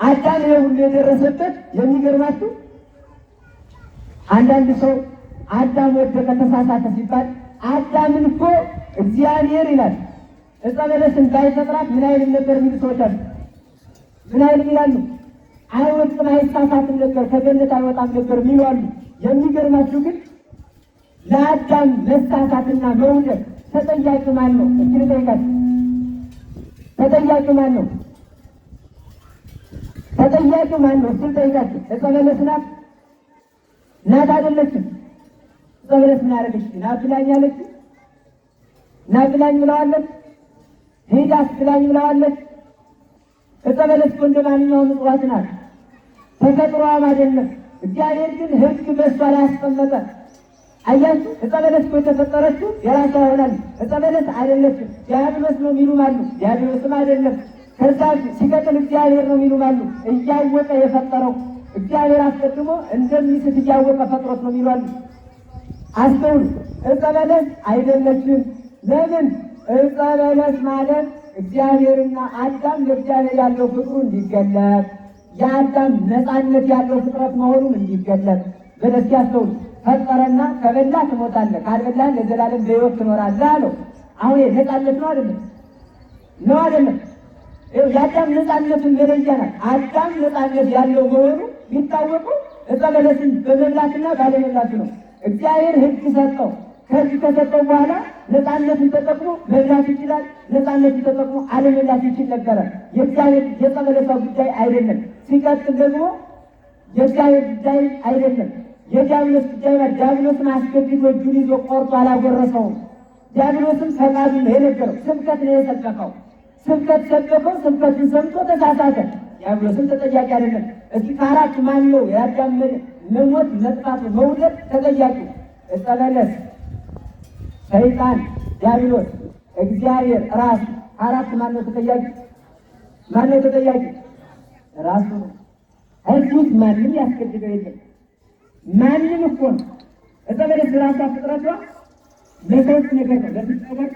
አዳም ሁሉ የደረሰበት የሚገርማችሁ አንዳንድ ሰው አዳም ወደቀ ተሳሳተ ሲባል አዳምን እኮ እግዚአብሔር ይላል ዕፀ በለስን ባይፈጥራት ምን አይልም ነበር የሚሉ ሰዎች አሉ። ምን አይልም ይላሉ? አይወጥም አይሳሳትም ነበር ከገነት አይወጣም ነበር የሚሉ አሉ። የሚገርማችሁ ግን ለአዳም መሳሳትና መውደቅ ተጠያቂ ማን ነው? እስኪ ልጠይቃችሁ። ተጠያቂ ማን ነው? ተጠያቂ ማን ነው? እስኪ ልጠይቃችሁ። ዕፀ በለስ ናት? ናት አይደለችም? ዕፀ በለስ ምን አደረገች? ናት ብላኝ አለች? ናት ብላኝ ብለዋለች? ሂዳስ ብላኝ ብለዋለች? ዕፀ በለስ እኮ እንደ ማንኛውም እጽዋት ናት። ተፈጥሮዋም አይደለም። እግዚአብሔር ግን ሕግ በእሷ ላይ ያስቀመጠ። አያችሁ፣ ዕፀ በለስ እኮ የተፈጠረችው የራሷ ይሆናል። ዕፀ በለስ አይደለችም። ዲያብሎስ ነው የሚሉም አሉ። ዲያብሎስም አይደለም። ከዛ ሲቀጥል እግዚአብሔር ነው የሚሉም አሉ። እያወቀ የፈጠረው እግዚአብሔር አስቀድሞ እንደሚስት እያወቀ ፈጥሮት ነው የሚሉ አሉ። አስተውሉ። ዕፀ በለስ አይደለችም። ለምን? ዕፀ በለስ ማለት እግዚአብሔርና አዳም ለእግዚአብሔር ያለው ፍቅሩ እንዲገለጥ የአዳም ነፃነት ያለው ፍጥረት መሆኑን እንዲገለጥ በደስ ያስተውሉ። ፈጠረና ከበላ ትሞታለህ፣ ካልበላህ ለዘላለም በሕይወት ትኖራለህ አለው። አሁን ነፃነት ነው አይደለም? ነው አይደለም? የአዳም ነፃነቱን መለያናት። አዳም ነፃነት ያለው መሆኑ ቢታወቁ ዕፀ በለስን በመብላትና ባለመብላቱ ነው። እግዚአብሔር ሕግ ሰጠው። ከዚህ ከሰጠው በኋላ ነፃነትን ተጠቅሞ መብላት ይችላል፣ ነፃነትን ተጠቅሞ አለመብላት ይችል ነበረ። የእግዚአብሔር የዕፀ በለሷ ጉዳይ አይደለም። ሲቀጥል ደግሞ የእግዚአብሔር ጉዳይ አይደለም፣ የዲያብሎስ ጉዳይ ነው። ዲያብሎስን አስገድዶ እጁን ይዞ ቆርጦ አላጎረሰውም። ዲያብሎስን ፈቃዱ ነው የነገረው። ስብከት ነው የሰበከው። ስብከት ሰበከው። ስብከትን ሰምቶ ተሳሳተ። ዲያብሎስን ተጠያቂ አይደለም። እስኪ ከአራቱ ማን ነው የአዳም መሞት መጥፋት መውደቅ ተጠያቂ? ዕፀ በለስ፣ ሰይጣን፣ ዲያብሎስ፣ እግዚአብሔር ራሱ። አራት ማን ነው ተጠያቂ? ማን ነው ተጠያቂ? ራሱ ነው። እዚህ ውስጥ ማንም ያስገድደው የለም። ማንም እኮ ነው። ዕፀ በለስ ራሷ ፍጥረቷ ለሶስት ነገር ነው ለፍጥረት።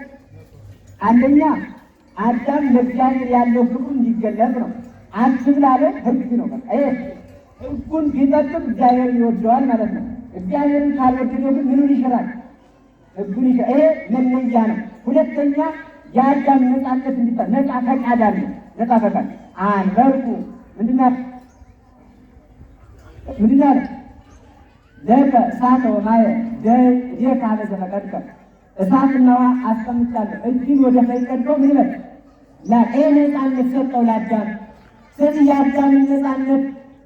አንደኛ አዳም ለእግዚአብሔር ያለው ፍቅሩ እንዲገለጽ ነው። አትብላ አለው፣ ሕግ ነው። በቃ ይሄ ሕጉን ቢጠብቅ እግዚአብሔር ይወደዋል ማለት ነው። እግዚአብሔርን ካልወደደው ግን ምኑን ይሽራል? ሕጉን ይሽራል። ይሄ መለያ ነው። ሁለተኛ የአዳም ነፃነት እንዲባል ነፃ ፈቃድ አለ። ነፃ ፈቃድ አንበርኩ ምንድን አለ? ለከ እሳተ ወማየ ደካ ለዘፈቀድከ እሳትና ውሃ አስቀምጫለሁ። እጅን ወደ ቀኝ ቀድቶ ምን ይበል? ነፃነት ሰጠው ለአዳም። ስለዚህ የአዳምን ነፃነት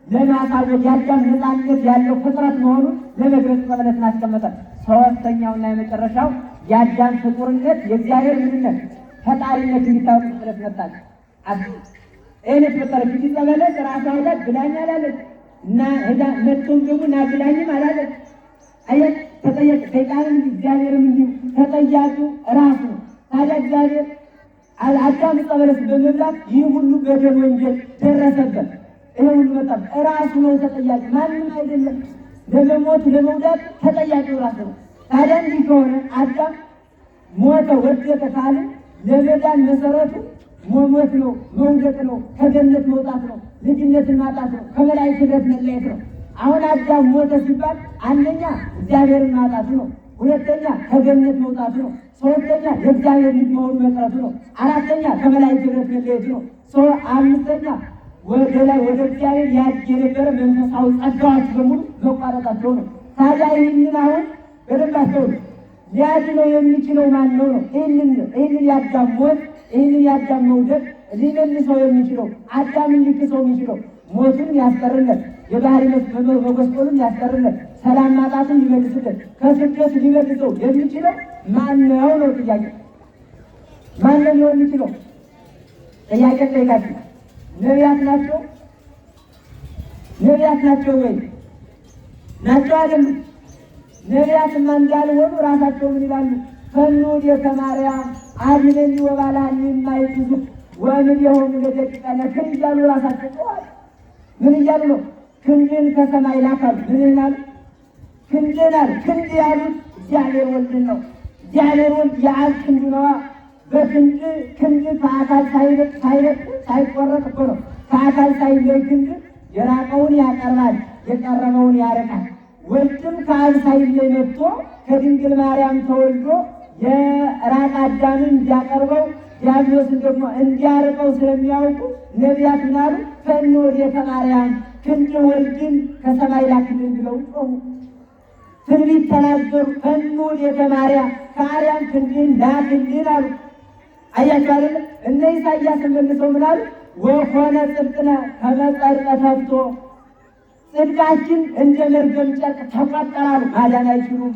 ለማሳወቅ የአዳም ነፃነት ያለው ፍጥረት መሆኑን ለመግለጽ ዕፀ በለስን አስቀመጠ። ሶስተኛውና የመጨረሻው የአዳም ፍጡርነት የእግዚአብሔር ምንነት ፈጣሪነት እንዲታወቅ ዕፀ በለስ መጣች። ይህን የተፈጠረች ዕፀ በለስ ራሷ ሄዳ ብላኝ አላለች እና ሄዳ መጥቶም ደግሞ ና ብላኝም አላለች። አየት ተጠየቅ። ሰይጣንም እግዚአብሔርም እንዲሁ ተጠያቂው ራሱ ነው። ታዲያ እግዚአብሔር አዳም ዕፀ በለስ በመብላት ይህ ሁሉ በደል ወንጀል ደረሰበት። ይሄ ሁሉ መጣም ራሱ ነው ተጠያቂ፣ ማንም አይደለም። ለመሞት ለመውደቅ ተጠያቂው ራሱ ነው። ታዲያ እንዲህ ከሆነ አዳም ሞተ ወደቀ ካለ ለመዳን መሰረቱ መሞት ነው፣ መውደቅ ነው፣ ከገነት መውጣት ነው፣ ልጅነትን ማጣት ነው፣ ከመላእክት ኅብረት መለየት ነው። አሁን አዳም ሞተ ሲባል አንደኛ እግዚአብሔርን ማጣቱ ነው፣ ሁለተኛ ከገነት መውጣቱ ነው፣ ሶስተኛ የእግዚአብሔር ልጅ መሆኑ መቅረቱ ነው፣ አራተኛ ከመላእክት ኅብረት መለየቱ ነው፣ አምስተኛ ወደ ላይ ወደ እግዚአብሔር ያድግ የነበረ መንፈሳዊ ጸጋዎች በሙሉ መቋረጣቸው ነው። ታዲያ ይህንን አሁን በደንብ አስተውሉ። ሊያድነው የሚችለው ማን ነው? ይህንን የአዳም ሞት ይህንን የአዳም መውደቅ ሊመልሰው የሚችለው አዳምን ሊክሰው የሚችለው ሞቱን ያስቀርለት፣ የባህሪ መጎስቆሉን ያስቀርለት፣ ሰላም ማጣትን ሊመልስለት፣ ከስደት ሊመልሰው የሚችለው ማን ነው ነው ጥያቄ። ማን ነው ሊሆን የሚችለው? ጥያቄ ጠይቃችሁ። ነቢያት ናቸው? ነቢያት ናቸው ወይ? ናቸው አይደሉም? ነቢያትማ እንዳልሆኑ ራሳቸው ምን ይላሉ? ፈኑ ዲከ ማርያም አድኅነኒ ወባልሐኒ እማይትዙ ወእምኔሆሙ ለደቂቀ ነክር እያሉ ራሳቸው ጮኻሉ። ምን እያሉ ነው? ክንድን ከሰማይ ላካሉ። ምን ይላሉ? ክንድን አሉ። ክንድ ያሉት እግዚአብሔር ወልድን ነው። እግዚአብሔር ወልድ የአብ ክንዱ ነዋ። በክንድ ከአካል ሳይቆረጥ እኮ ነው ከአካል ሳይለይ ክንድ የራቀውን ያቀርባል፣ የቀረበውን ያርቃል። ወልድም ከአብ ሳይለይ መጥቶ ከድንግል ማርያም ተወልዶ የራቀ አዳምን እንዲያቀርበው ዲያብሎስን ደግሞ እንዲያርቀው ስለሚያውቁ ነቢያት ምናሉ ፈኖ ወዴተ ማርያም ክንድ ወልድን ከሰማይ ላክልን ብለው ጮኹ። ትንቢት ተናገሩ። ፈኖ ወዴተ ማርያም ከአርያም ክንድን ላክልን አሉ። አያችሁ አይደለ? እነ ኢሳይያስ መልሰው ምናሉ ወኮነ ጽድቅነ ከመ ጸርቀ ተፍቶ ጽድቃችን እንደ መርገም ጨርቅ ተቆጠራሉ። ማዳን አይችሉም።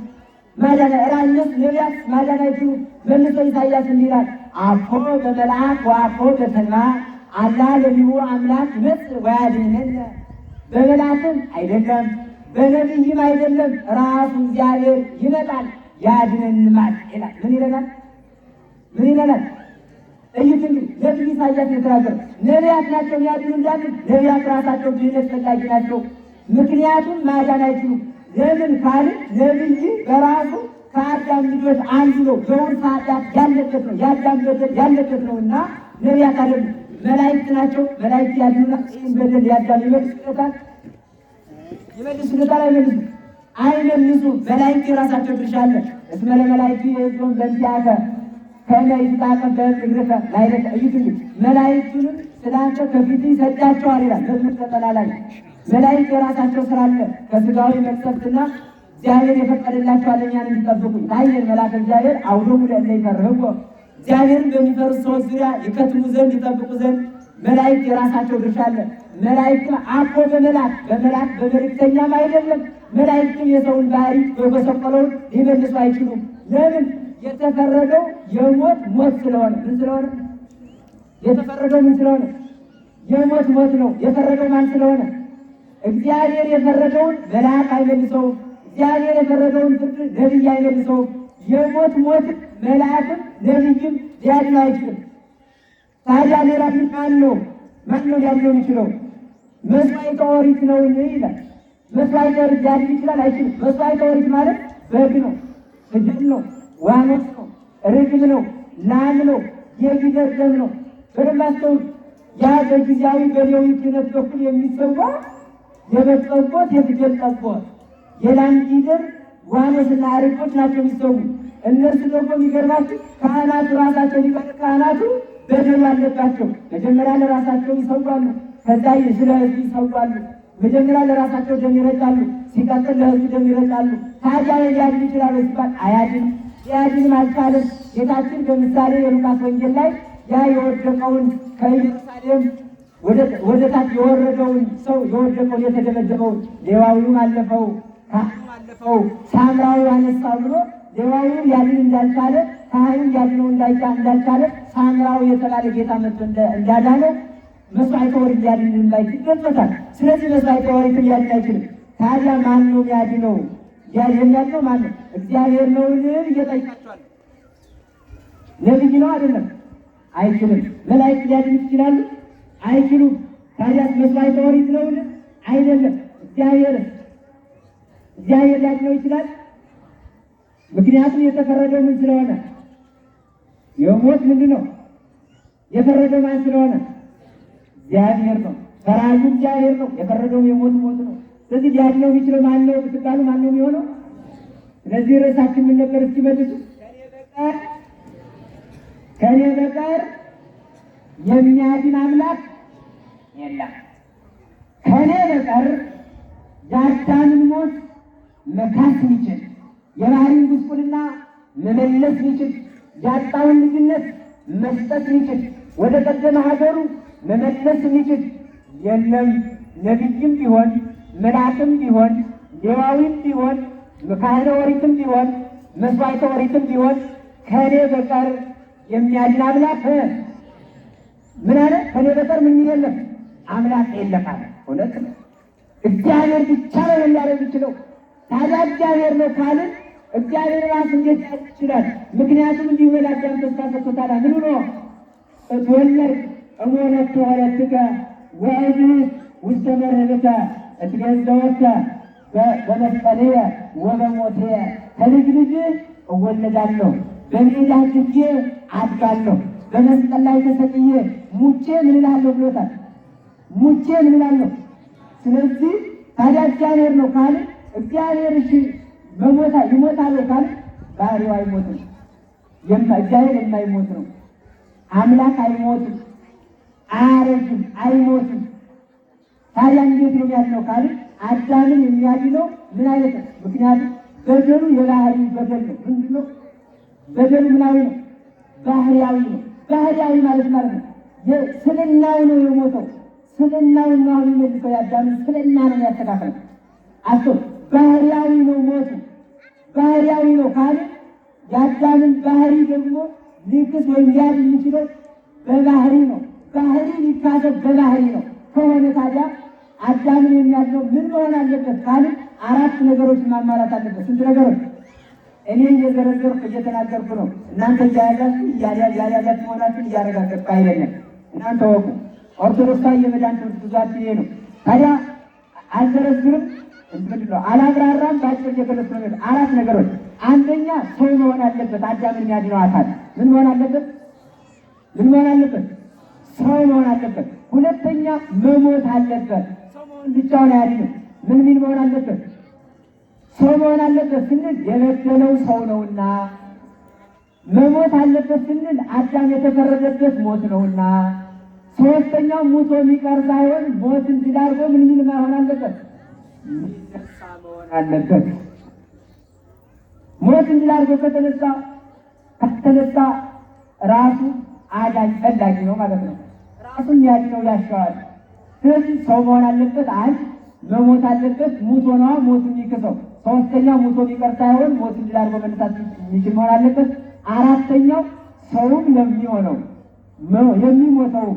ማዳን ራእዮስ ነቢያት ማዳን አይችሉም። መልሶ ኢሳይያስ እንዲህ ይላል አፎ በመልአክ ወአፎ በተልባ አላ ለሊሁ አምላክ ይመጽእ ወያድኅነነ። በመልአክም አይደለም በነቢይም አይደለም ራሱ እግዚአብሔር ይመጣል ያድነንማል ይላል። ምን ይለናል? ምን ይለናል? እዩት እንግዲህ ነቢይ ኢሳይያስ የተናገረው ነቢያት ናቸው የሚያድኑ እንዳንል፣ ነቢያት ራሳቸው ድህነት ፈላጊ ናቸው። ምክንያቱም ማዳን አይችሉም። ለምን ካልን ነቢይ በራሱ ከአዳም ልጆች አንዱ ነው። በውርስ ኃጢአት ያለበት ነው። የአዳም በደል ያለበት ነው እና ነቢያት አይደሉም፣ መላእክት ናቸው። መላእክት ያድኑና ይህን በደል ያዳም ይመልሱለታል። አይመልሱ አይመልሱ። መላእክት የራሳቸው ድርሻ አለ። እስመ ለመላእክት የዞን በንቲአከ ከመ ይትቃቀም በእግርከ ላይለከ። እዩት እንግዲህ መላእክቱንም ስላንተ ከፊት ይሰዳቸዋል ይላል መዝሙር 90 ላይ። መላእክት የራሳቸው ስራ አለ። ከስጋዊ መቅሰፍትና እግዚአብሔር የፈቀደላቸው እኛን እንዲጠብቁ ታየን። መልአከ እግዚአብሔር አውዶሙ ለእለ ይፈርህዎ እግዚአብሔርን በሚፈሩት ሰዎች ዙሪያ ይከትሙ ዘንድ ይጠብቁ ዘንድ መላእክት የራሳቸው ድርሻ አለ። መላእክት አኮ በመልአክ በመልእክተኛም አይደለም። መላእክትም የሰውን ባህሪ የጎሰቆለውን ሊመልሱ አይችሉም። ለምን? የተፈረደው የሞት ሞት ስለሆነ። ምን ስለሆነ? የተፈረደው ምን ስለሆነ? የሞት ሞት ነው። የፈረደው ማን ስለሆነ? እግዚአብሔር የፈረደውን መልአክ አይመልሰውም። እግዚአብሔር የፈረደውን ፍርድ ነቢይ አይመልሰውም። የሞት ሞት መልአክም ነቢይም ሊያድን አይችልም። ታዲያ ሌላ ማን ነው? ማን ነው ሊያድነው የሚችለው? መስዋዕተ ኦሪት ነው ይላል። መስዋዕተ ኦሪት ሊያድን ይችላል? አይችልም። መስዋዕተ ኦሪት ማለት በግ ነው፣ ፍየል ነው፣ ዋኖስ ነው፣ ርግብ ነው፣ ላም ነው፣ የጊደር ደም ነው። በደንብ አስተውሉ። ያ በጊዜያዊ በሌዊ ክህነት በኩል የሚሰዋ የበግ ጠቦት፣ የፍየል ጠቦት፣ የላም ጊደር፣ ዋኖስና ርግቦች ናቸው የሚሰዉ። እነርሱ ደግሞ የሚገርማችሁ ካህናቱ ራሳቸው ሊቀር ካህናቱ በደሉ አለባቸው። መጀመሪያ ለራሳቸው ይሰዋሉ፣ ከዛ ስለ ሕዝቡ ይሰዋሉ። መጀመሪያ ለራሳቸው ደም ይረጫሉ፣ ሲቀጥል ለሕዝቡ ደም ይረጫሉ። ታዲያ ሊያድን ይችላል ሲባል አያድንም። ሊያድንም አልቻለም። ጌታችን በምሳሌ የሉቃስ ወንጌል ላይ ያ የወደቀውን ከኢየሩሳሌም ወደ ታች የወረደውን ሰው የወደቀውን የተደበደበውን ሌዋዊውም አለፈው፣ ካህኑም አለፈው፣ ሳምራዊው አነሳው ብሎ ሌዋዊው ያድን እንዳልቻለ ካህኑም ያድነው እንዳልቻለ ሳምራዊ የተባለ ጌታ መጥቶ እንዳዳነው መስዋዕተ ኦሪት ሊያድን እንዳይችል ገልጾታል። ስለዚህ መስዋዕተ ኦሪት ሊያድን አይችልም። ታዲያ ማን ነው የሚያድነው? የሚያድነው ማን ነው? እግዚአብሔር ነው እየጠይቃቸዋል። ነቢይ ነው አይደለም? አይችልም። መላእክት ሊያድኑ ይችላሉ? አይችሉም። ታዲያ መስዋዕተ ኦሪት ነው አይደለም? እግዚአብሔር ሊያድነው ይችላል? ምክንያቱም የተፈረደው ምን ስለሆነ? የሞት ምንድን ነው? የፈረደው ማን ስለሆነ? እግዚአብሔር ነው። ፈራጁ እግዚአብሔር ነው። የፈረደው የሞት ሞት ነው። ስለዚህ ሊያድነው የሚችለው ማን ነው ብትባሉ ማን ነው የሚሆነው? ስለዚህ ርዕሳችን ምን ነበር? እስኪ መልሱ። ከኔ በቀር የሚያድን አምላክ የለም። ከኔ በቀር የአዳምን ሞት መካስ የሚችል የባህሪን ጉስቁልና መመለስ የሚችል ያጣውን ልጅነት መስጠት የሚችል ወደ ቀደመ ሀገሩ መመለስ የሚችል የለም። ነቢይም ቢሆን መልአክም ቢሆን ሌዋዊም ቢሆን ካህነ ኦሪትም ቢሆን መስዋዕተ ኦሪትም ቢሆን ከኔ በቀር የሚያድን አምላክ ምን አለ? ከኔ በቀር ምን የለም አምላክ የለም አለ። እውነት ነው። እግዚአብሔር ብቻ ነው የሚያደርግ ይችላል። ታዲያ እግዚአብሔር ነው ካልን እግዚአብሔር ራሱ እንዴት ይችላል? ምክንያቱም እንዲሁ ለአዳም ተስፋ ሰጥቶታል። ምን ነው? እትወለድ እሞነት ወለድከ ወእድኅ ውስተ መርህብከ እትገዘወከ በመስቀልየ ወበሞትየ። ከልጅ ልጅ እወለዳለሁ፣ በሜዳህ ጊዜ አድጋለሁ፣ በመስቀል ላይ ተሰቅዬ ሙቼ ምን እልሃለሁ ብሎታል። ሙቼ ምን እላለሁ? ስለዚህ ታዲያ እግዚአብሔር ነው ካለ እግዚአብሔር እሺ ይሞታል ካለ ባህሪው አይሞትም። እግዚአብሔር የማይሞት ነው። አምላክ አይሞትም፣ አያረጅም፣ አይሞትም። ታዲያ እንዴት ነው ያለው ካለ አዳምን የሚያድነው ምን አይነት ነው? ምክንያቱም በደሉ የባህሪ በደል ነው። ምንድን ነው በደሉ? ምናዊ ነው? ባህሪያዊ ነው። ባህሪያዊ ማለት ነው ስልናው ነው የሞተው። ስልናውን ነው የሚመልሰው። ያዳምን ስልና ነው ያስተካከለው። አቶ ባህሪያዊ ነው ሞቱ። ባህሪያዊ ነው ካለ ያዳምን ባህሪ ደግሞ ሊክስ ወይም ሊያድ የሚችለው በባህሪ ነው። ባህሪ ሊካሰብ በባህሪ ነው ከሆነ ታዲያ አዳምን የሚያድነው ምን መሆን አለበት ካለ አራት ነገሮችን ማሟላት አለበት። ስንት ነገሮች? እኔ እየዘረዘርኩ እየተናገርኩ ነው። እናንተ እያያዛችሁ መሆናችሁን እያረጋገጥኩ አይደለም። እናንተ ወቁ። ኦርቶዶክሳዊ የመዳን ትምህርት ጉዟችን ይሄ ነው። ታዲያ አልዘረዝርም፣ ምንድን ነው አላብራራም። በአጭር እየገለጽኩ ነው። አራት ነገሮች። አንደኛ ሰው መሆን አለበት። አዳምን የሚያድነው አካል ምን መሆን አለበት? ምን መሆን አለበት? ሰው መሆን አለበት። ሁለተኛ መሞት አለበት። ሰው መሆን ብቻውን አያድንም። ምን መሆን አለበት? ሰው መሆን አለበት ስንል የበደለው ሰው ነውና፣ መሞት አለበት ስንል አዳም የተፈረደበት ሞት ነውና፣ ሶስተኛው ሙቶ የሚቀር ሳይሆን ሞትን ድል አድርጎ ምን መሆን አለበት? የሚነሳ መሆን አለበት። ሞትን ድል አድርጎ ከተነሳ ራሱ አዳኝ ፈላጊ ነው ማለት ነው። ራሱን ያድነው ያሻዋል። ስለዚህ ሰው መሆን አለበት። አንድ መሞት አለበት። ሙቶ ነዋ ሞቱን የሚክሰው። ሶስተኛው ሙቶ የሚቀር ሳይሆን ሞትን ድል አድርጎ መነሳት የሚችል መሆን አለበት። አራተኛው ሰውም ለሚሆነው የሚሞተው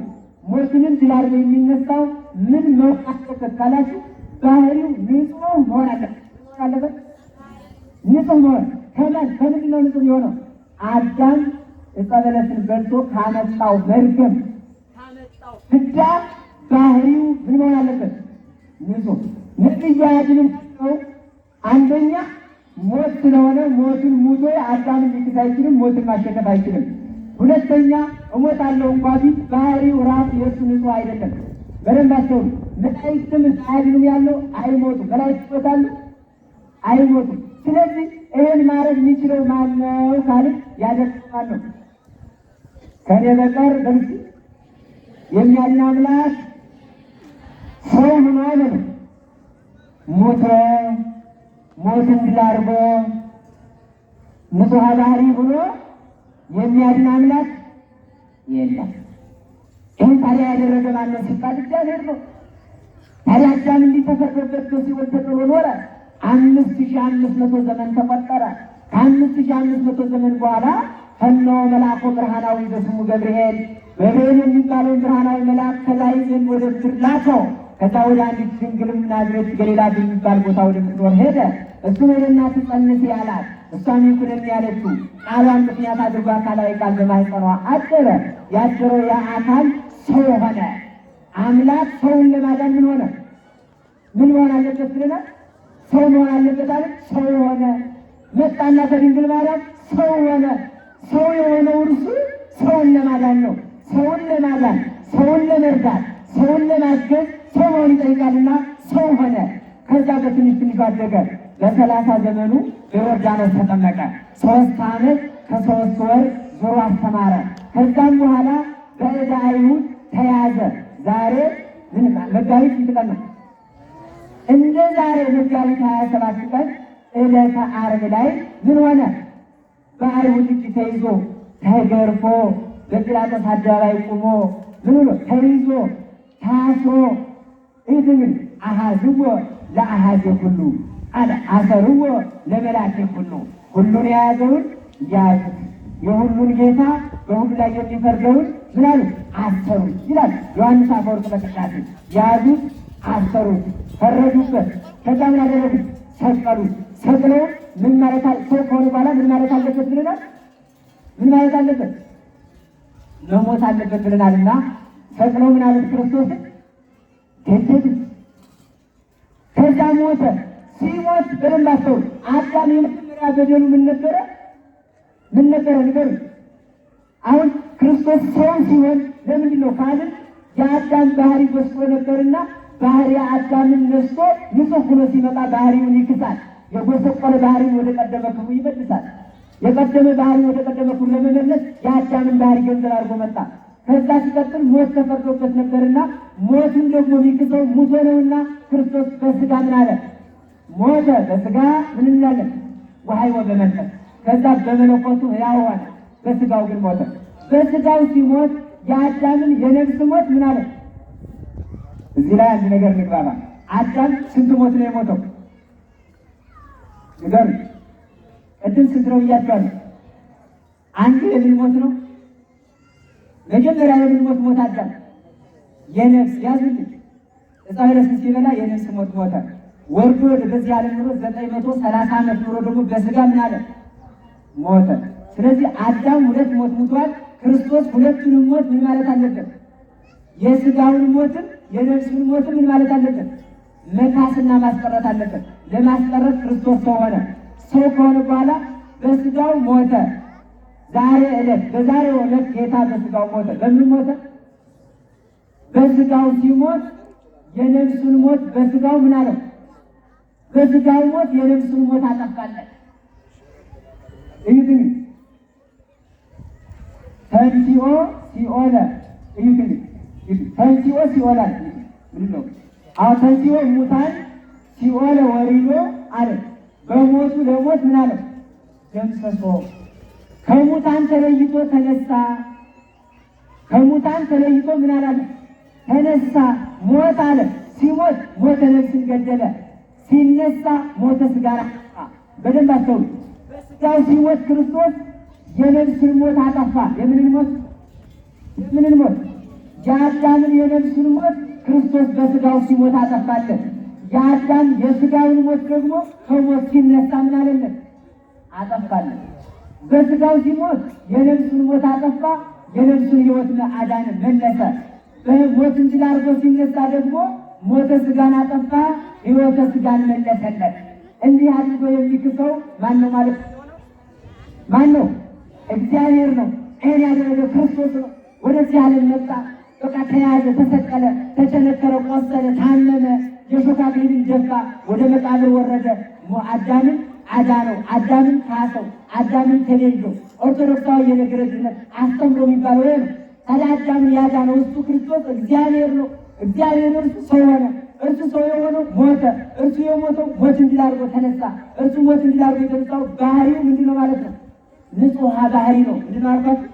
ሞትንም ድል አድርጎ የሚነሳው ምን መሆን አለበት ካላችሁ ባህሪው ንጹህ መሆን አለበት። ንጹህ መሆን ከምንድን ነው ንጹህ የሆነው? አዳም ዕፀ በለስን በልቶ ካመጣው መርገም ካመጣው ፍዳ ባህሪው ምን መሆን አለበት? ንጹህ። ነጥያ ያድንም ነው። አንደኛ ሞት ስለሆነ ሞትን ሙቶ አዳምን ሊክስ አይችልም፣ ሞትን ማሸነፍ አይችልም። ሁለተኛ እሞታለሁ እንኳ ቢል ባህሪው ራሱ የእሱ ንጹህ አይደለም። በደንብ አስተውሉ። መላእክትም አያድኑም ያለው አይሞቱም። መላእክት ይሞታሉ? አይሞቱም። ስለዚህ ይህን ማድረግ የሚችለው ማነው ካልን ያደርሰዋል ነው። ከኔ በቀር በምስ የሚያድን አምላክ ሰው ሆኖ ነው ሞቶ ሞትን ድል አድርጎ ንጹሐ ባህሪ ሆኖ የሚያድን አምላክ የለም። ይህን ታዲያ ያደረገ ማነው ሲባል እግዚአብሔር ነው። ታዲያ አዳም እንዲተፈረደበት በሲኦል ተጥሎ ኖረ። 5500 ዘመን ተቆጠረ። ከ5500 ዘመን በኋላ እነሆ መልአኩ ብርሃናዊ በስሙ ገብርኤል የሚባለውን ብርሃናዊ መልአክ ከላይ ወደ ምድር ላከው። ከዛ ወደ አንዲት ድንግልም ናዝሬት ገሊላ በሚባል ቦታ ወደምትኖር ሄደ። እሱ ወደ እናትህ ጸንስ ያላት፣ እሷም ይኩነኒ ያለችው ቃሏን ምክንያት አድርጎ አካላዊ ቃል በማኅፀኗ አደረ። ያደረው ያ አካል ሰው ሆነ። አምላክ ሰውን ለማዳን ምን ሆነ? ምን መሆን አለበት ብለናል? ሰው መሆን አለበት አለ። ሰው ሆነ። መጣና ከድንግል ማርያም ሰው ሆነ። ሰው የሆነው እርሱ ሰውን ለማዳን ነው። ሰውን ለማዳን፣ ሰውን ለመርዳት፣ ሰውን ለማገዝ ሰው መሆን ይጠይቃልና ሰው ሆነ። ከዛ በትንሽ አደገ። በ30 ዘመኑ በዮርዳኖስ ተጠመቀ። 3 ዓመት ከ3 ወር ዞሮ አስተማረ። ከዛም በኋላ በዕደ አይሁድ ተያዘ። ዛሬ መጋቢት ስንት ቀን ነው? እንደ ዛሬ መጋቢት 27 ቀን ዕለተ ዓርብ ላይ ምን ሆነ? በአይሁድ እጅ ተይዞ ተገርፎ በጲላጦስ አደባባይ ቆሞ ምን ብሎ ተይዞ ታስሮ ኢድን አሃዝዎ ለአሃዜ ሁሉ አለ አሰርዎ ለመላኬ ሁሉ። ሁሉን የያዘውን ያዙት፣ የሁሉን ጌታ በሁሉ ላይ የሚፈርደውን ምን አሉ? አሰሩት ይላል ዮሐንስ አፈወርቅ በቅዳሴ። ያዙት፣ አሰሩት፣ ፈረዱበት። ከዛ ምን አደረጉት? ሰቀሉት። ሰቅለው ምን ማለት ሰው ከሆነ በኋላ ምን ማለት አለበት ብለናል? ምን ማለት አለበት? መሞት አለበት ብለናልና ሰቅለው ምን አሉት? ክርስቶስን ገደሉት። ከዛ ሞተ። ሲሞት በደንብ አስተውሉ። አዳም የመጀመሪያ በደሉ ምን ነበረ? ንገሩ። አሁን ክርስቶስ ሰው ሲሆን ለምንድን ነው ካልን የአዳም ባህሪ ጎስቆ ነበርና ባህሪ አዳምን ነስቶ ንጹሕ ሆኖ ሲመጣ ባህሪውን ይክሳል። የጎሰቆለ ባህሪውን ወደ ቀደመ ክብሩ ይመልሳል። የቀደመ ባህሪ ወደ ቀደመ ክብሩ ለመመለስ የአዳምን ባህሪ ገንዘብ አድርጎ መጣ። ከዛ ሲቀጥል ሞት ተፈርዶበት ነበርና ሞቱን ደግሞ የሚክሰው ሙቶ ነውና ክርስቶስ በስጋ ምን አለ? ሞተ። በስጋ ምን እንላለን? ወሐይወ በመንፈስ። ከዛ በመለኮቱ ሕያው ሆነ። በስጋው ግን ሞተ። በስጋው ሲሞት የአዳምን የነፍስ ሞት ምን አለ? እዚህ ላይ አንድ ነገር ንግባባ። አዳም ስንት ሞት ነው የሞተው? ንገሩ። ቅድም ስንት ነው ብያቸዋለሁ? አንድ የምን ሞት ነው? መጀመሪያ የምን ሞት ሞት? አዳም የነፍስ ያዙልኝ። ዕፀ በለስን ሲበላ የነፍስ ሞት ሞተ። ወርዶ በዚህ ዓለም ኑሮ 930 ዓመት ኑሮ ደግሞ በስጋ ምን አለ? ሞተ። ስለዚህ አዳም ሁለት ሞት ሙቷል። ክርስቶስ ሁለቱንም ሞት ምን ማለት አለበት? የስጋውን ሞትም የነፍሱን ሞትም ምን ማለት አለበት? መካስና ማስቀረት አለበት። ለማስቀረት ክርስቶስ ሰው ሆነ። ሰው ከሆነ በኋላ በስጋው ሞተ። ዛሬ ዕለት በዛሬው ዕለት ጌታ በስጋው ሞተ። በምን ሞተ? በስጋው ሲሞት የነፍሱን ሞት በስጋው ምን አለው? በስጋው ሞት የነፍሱን ሞት አጠፋለን። እዩትኝ ተንሲኦ ሲኦለ እዩትኝ ተንሲኦ ሲኦላ ምንድን ነው? አዎ ተንሲኦ ሙታን ሲኦለ ወሪዶ አለ። በሞቱ ለሞት ምን አለው? ደምሰሶ። ከሙታን ተለይቶ ተነሳ። ከሙታን ተለይቶ ምን አላለ? ተነሳ። ሞት አለ። ሲሞት ሞተ ነፍስን ገደለ። ሲነሳ ሞተ ስጋን አጠፋ። በደንብ አስተውሉ። በስጋው ሲሞት ክርስቶስ የነፍስን ሞት አጠፋ። የምንን ሞት? የምንን ሞት? የአዳምን የነፍስን ሞት ክርስቶስ በስጋው ሲሞት አጠፋለን። የአዳም የስጋውን ሞት ደግሞ ከሞት ሲነሳ ምን አለለን? አጠፋለን። በስጋው ሲሞት የነፍሱን ሞት አጠፋ። የነፍሱን ሕይወት አዳነ፣ መለሰ። በሞት እንዲል አድርጎ ሲነሳ ደግሞ ሞተ ስጋን አጠፋ፣ ሕይወተ ስጋን መለሰለት። እንዲህ አድርጎ የሚክሰው ማን ነው ማለት ነው? ማን ነው? እግዚአብሔር ነው። ይህን ያደረገ ክርስቶስ ነው። ወደዚህ ዓለም መጣ። በቃ ተያዘ፣ ተሰቀለ፣ ተቸነከረ፣ ቆሰለ፣ ታመመ፣ የሾህ አክሊልን ደፋ፣ ወደ መቃብር ወረደ። አዳምን አዳነው፣ አዳምን ካሰው፣ አዳምን ተቤዠው። ኦርቶዶክሳዊ የነገረ ድነት አስተምሮ የሚባለው ይሄ ነው። ታዲያ አዳምን ያዳነው እሱ ክርስቶስ እግዚአብሔር ነው። እግዚአብሔር እርሱ ሰው ሆነ። እርሱ ሰው የሆነው ሞተ። እርሱ የሞተው ሞት እንዲል አድርጎ ተነሳ። እርሱ ሞት እንዲል አድርጎ የተነሳው ባህሪው ምንድን ነው ማለት ነው? ንጹሐ ባህሪ ነው። ምንድን ነው አልኳችሁ?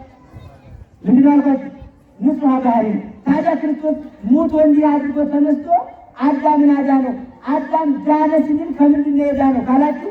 ምንድን ነው አልኳችሁ? ንጹሐ ባህሪ ነው። ታዲያ ክርስቶስ ሙቶ እንዲህ አድርጎ ተነስቶ አዳምን አዳነው። አዳም ዳነ ስንል ከምንድን ነው የዳነው ካላችሁ